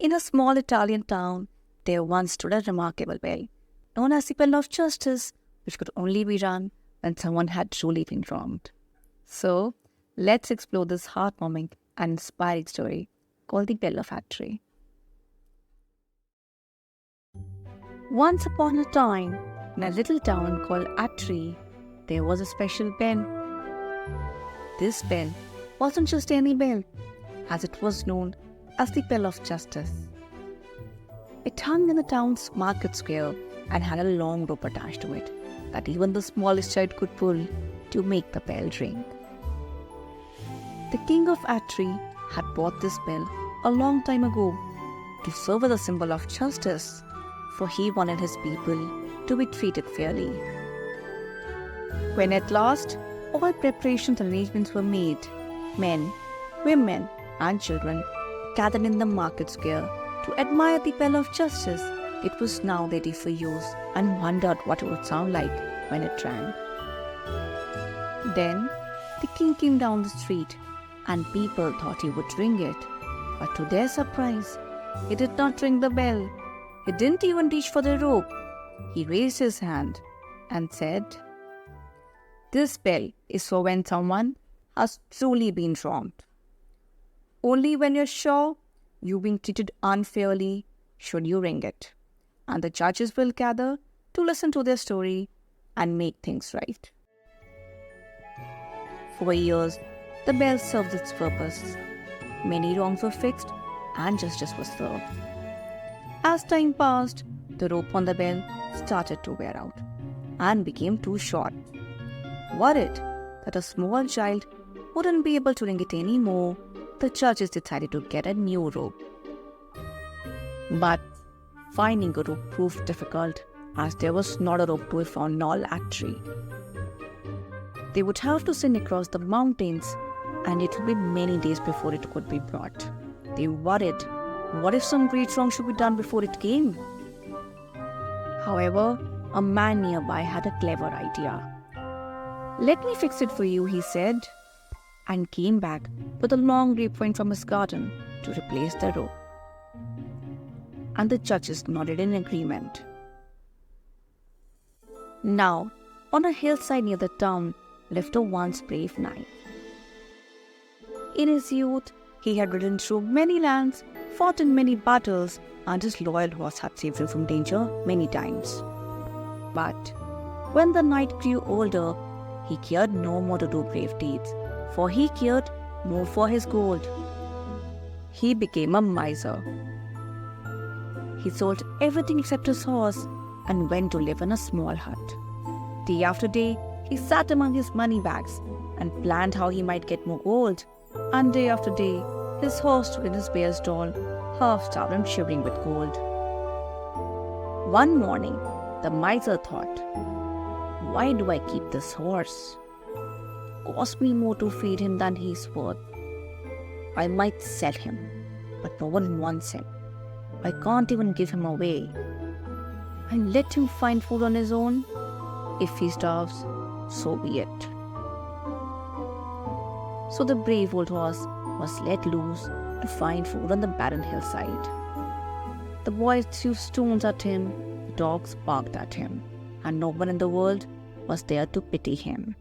In a small Italian town, there once stood a remarkable bell, known as the Bell of Justice, which could only be rung when someone had truly been wronged. So, let's explore this heartwarming and inspiring story called the Bell of Atri. Once upon a time, in a little town called Atri, there was a special bell. This bell wasn't just any bell, as it was known as the Bell of Justice. It hung in the town's market square and had a long rope attached to it that even the smallest child could pull to make the bell ring. The king of Atri had bought this bell a long time ago to serve as a symbol of justice, for he wanted his people to be treated fairly. When at last all preparations and arrangements were made, men, women, and children gathered in the market square to admire the Bell of Justice. It was now ready for use and wondered what it would sound like when it rang. Then the king came down the street and people thought he would ring it. But to their surprise, he did not ring the bell. He didn't even reach for the rope. He raised his hand and said, "This bell is for when someone has truly been wronged. Only when you're sure you've been treated unfairly should you ring it, and the judges will gather to listen to their story and make things right." For years, the bell served its purpose. Many wrongs were fixed and justice was served. As time passed, the rope on the bell started to wear out and became too short. Worried that a small child wouldn't be able to ring it anymore, the judges decided to get a new rope. But finding a rope proved difficult, as there was not a rope to be found in all Atri. They would have to send across the mountains, and it would be many days before it could be brought. They worried, what if some great wrong should be done before it came? However, a man nearby had a clever idea. "Let me fix it for you," he said, and came back with a long grapevine from his garden to replace the rope. And the judges nodded in agreement. Now, on a hillside near the town lived a once brave knight. In his youth, he had ridden through many lands, fought in many battles, and his loyal horse had saved him from danger many times. But when the knight grew older, he cared no more to do brave deeds, for he cared more for his gold. He became a miser. He sold everything except his horse and went to live in a small hut. Day after day, he sat among his money bags and planned how he might get more gold. And day after day, his horse stood in his bare stall, half-starved and shivering with cold. One morning, the miser thought, "Why do I keep this horse? Cost me more to feed him than he's worth. I might sell him, but no one wants him. I can't even give him away. And let him find food on his own. If he starves, so be it." So the brave old horse was let loose to find food on the barren hillside. The boys threw stones at him, the dogs barked at him, and no one in the world was there to pity him.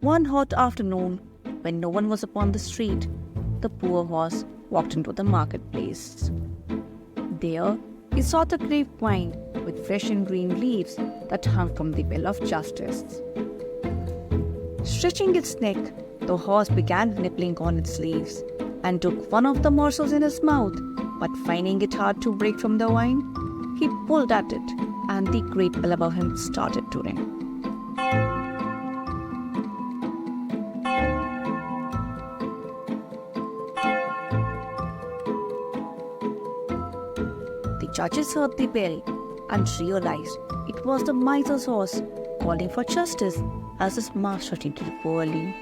One hot afternoon, when no one was upon the street, the poor horse walked into the marketplace. There, he saw the grapevine with fresh and green leaves that hung from the Bell of Justice. Stretching its neck, the horse began nibbling on its leaves and took one of the morsels in his mouth, but finding it hard to break from the vine, he pulled at it, and the great bell above him started to ring. The judges heard the bell and realized it was the miser's horse calling for justice as his master treated poorly.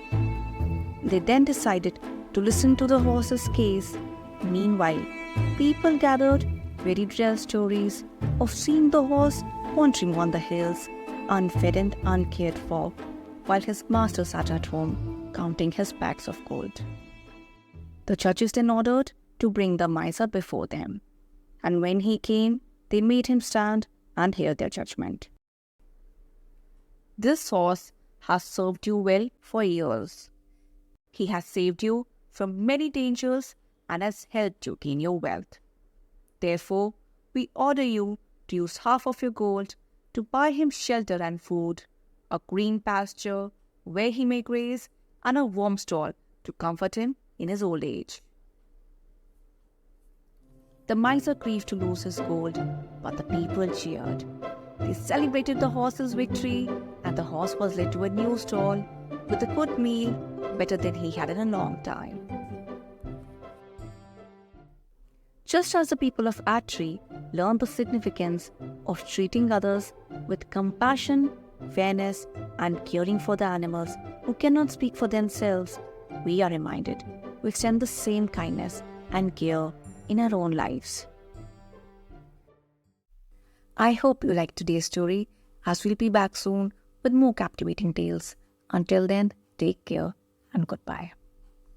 They then decided to listen to the horse's case. Meanwhile, people gathered very real stories of seeing the horse wandering on the hills, unfed and uncared for, while his master sat at home counting his bags of gold. The judges then ordered to bring the miser before them. And when he came, they made him stand and hear their judgment. This horse has served you well for years. He has saved you from many dangers and has helped you gain your wealth. Therefore, we order you to use half of your gold to buy him shelter and food, a green pasture where he may graze, and a warm stall to comfort him in his old age. The miser grieved to lose his gold, but the people cheered. They celebrated the horse's victory, and the horse was led to a new stall with a good meal, better than he had in a long time. Just as the people of Atri learned the significance of treating others with compassion, fairness, and caring for the animals who cannot speak for themselves, we are reminded to extend the same kindness and care in our own lives. I hope you liked today's story, as we'll be back soon with more captivating tales. Until then, take care and goodbye.